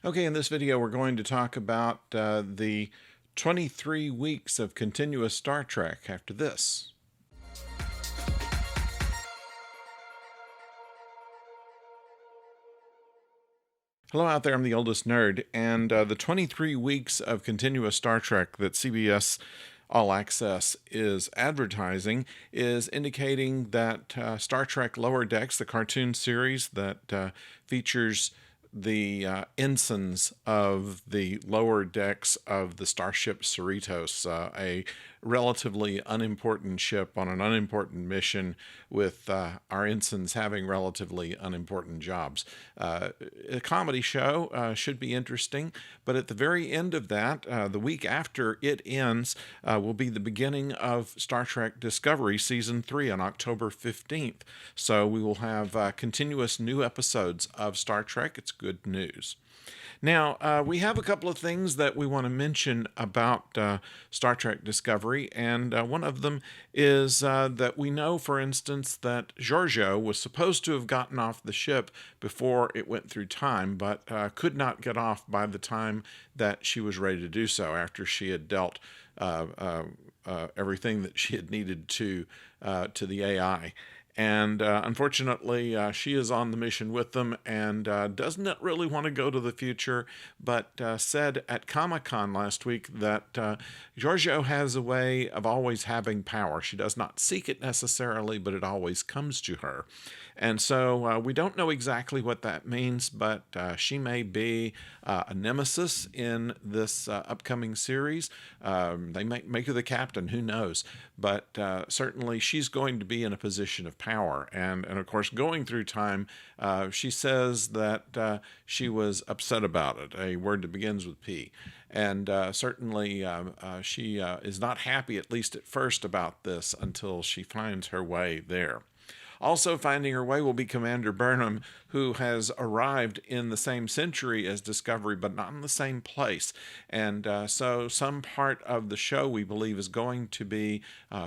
Okay, in this video, we're going to talk about the 23 weeks of continuous Star Trek after this. Hello out there, I'm the oldest nerd, and the 23 weeks of continuous Star Trek that CBS All Access is advertising is indicating that Star Trek Lower Decks, the cartoon series that features the ensigns of the lower decks of the starship Cerritos, a relatively unimportant ship on an unimportant mission with our ensigns having relatively unimportant jobs. A comedy show should be interesting, but at the very end of that, the week after it ends, will be the beginning of Star Trek Discovery Season 3 on October 15th. So we will have continuous new episodes of Star Trek. It's good news. Now, we have a couple of things that we want to mention about Star Trek Discovery, and one of them is that we know, for instance, that Giorgio was supposed to have gotten off the ship before it went through time, but could not get off by the time that she was ready to do so after she had dealt everything that she had needed to the AI. And unfortunately, she is on the mission with them and doesn't really want to go to the future, but said at Comic-Con last week that Giorgio has a way of always having power. She does not seek it necessarily, but it always comes to her. And so we don't know exactly what that means, but she may be a nemesis in this upcoming series. They might make her the captain, who knows? But certainly she's going to be in a position of power. And of course, going through time, she says that she was upset about it, a word that begins with P. And certainly she is not happy, at least at first, about this until she finds her way there. Also finding her way will be Commander Burnham, who has arrived in the same century as Discovery, but not in the same place. And so some part of the show, we believe, is going to be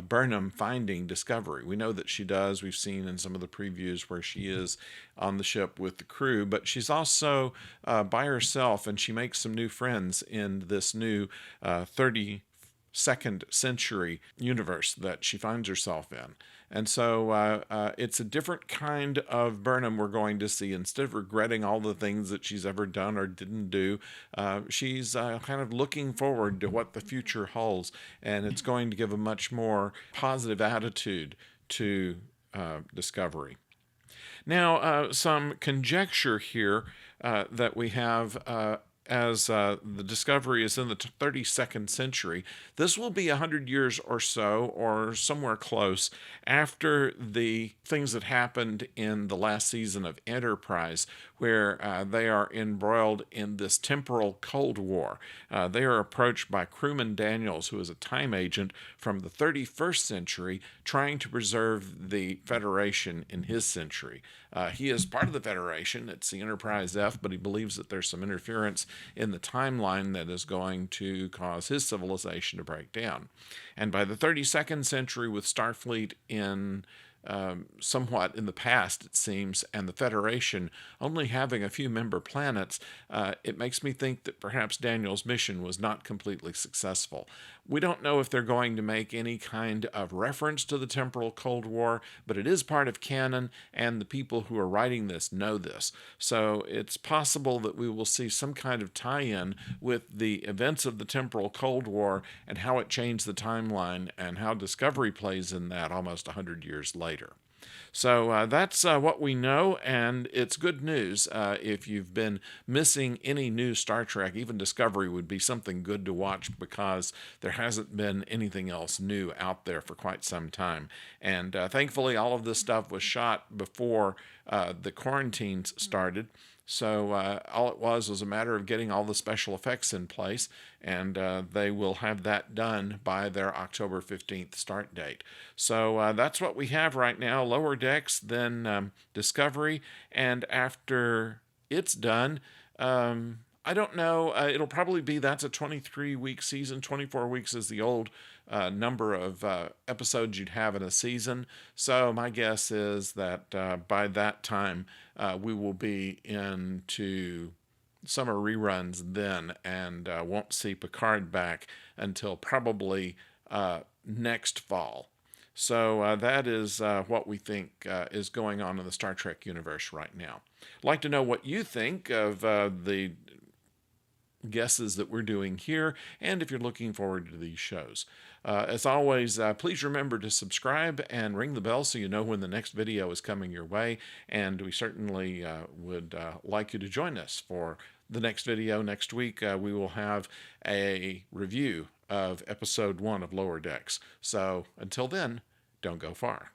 Burnham finding Discovery. We know that she does. We've seen in some of the previews where she is on the ship with the crew, but she's also by herself, and she makes some new friends in this new 32nd century universe that she finds herself in. And so it's a different kind of Burnham we're going to see. Instead of regretting all the things that she's ever done or didn't do, she's kind of looking forward to what the future holds. And it's going to give a much more positive attitude to Discovery. Now, some conjecture here that we have as the Discovery is in the 32nd century. This will be 100 years or so, or somewhere close, after the things that happened in the last season of Enterprise, where they are embroiled in this temporal Cold War. They are approached by crewman Daniels, who is a time agent from the 31st century, trying to preserve the Federation in his century. He is part of the Federation. It's the Enterprise F, but he believes that there's some interference in the timeline that is going to cause his civilization to break down. And by the 32nd century, with Starfleet in somewhat in the past, it seems, and the Federation only having a few member planets, it makes me think that perhaps Daniel's mission was not completely successful. We don't know if they're going to make any kind of reference to the temporal Cold War, but it is part of canon, and the people who are writing this know this. So it's possible that we will see some kind of tie-in with the events of the temporal Cold War and how it changed the timeline and how Discovery plays in that almost 100 years later. So that's what we know, and it's good news. If you've been missing any new Star Trek, even Discovery would be something good to watch because there hasn't been anything else new out there for quite some time. And thankfully, all of this stuff was shot before the quarantines started. So all it was a matter of getting all the special effects in place, and they will have that done by their October 15th start date. So that's what we have right now. Lower Decks, then Discovery, and after it's done, I don't know. It'll probably be that's a 23-week season. 24 weeks is the old number of episodes you'd have in a season. So my guess is that by that time we will be into summer reruns then, and won't see Picard back until probably next fall. So that is what we think is going on in the Star Trek universe right now. I'd like to know what you think of the guesses that we're doing here, and if you're looking forward to these shows. As always, please remember to subscribe and ring the bell so you know when the next video is coming your way, and we certainly would like you to join us for the next video next week. We will have a review of episode 1 of Lower Decks. So until then, don't go far.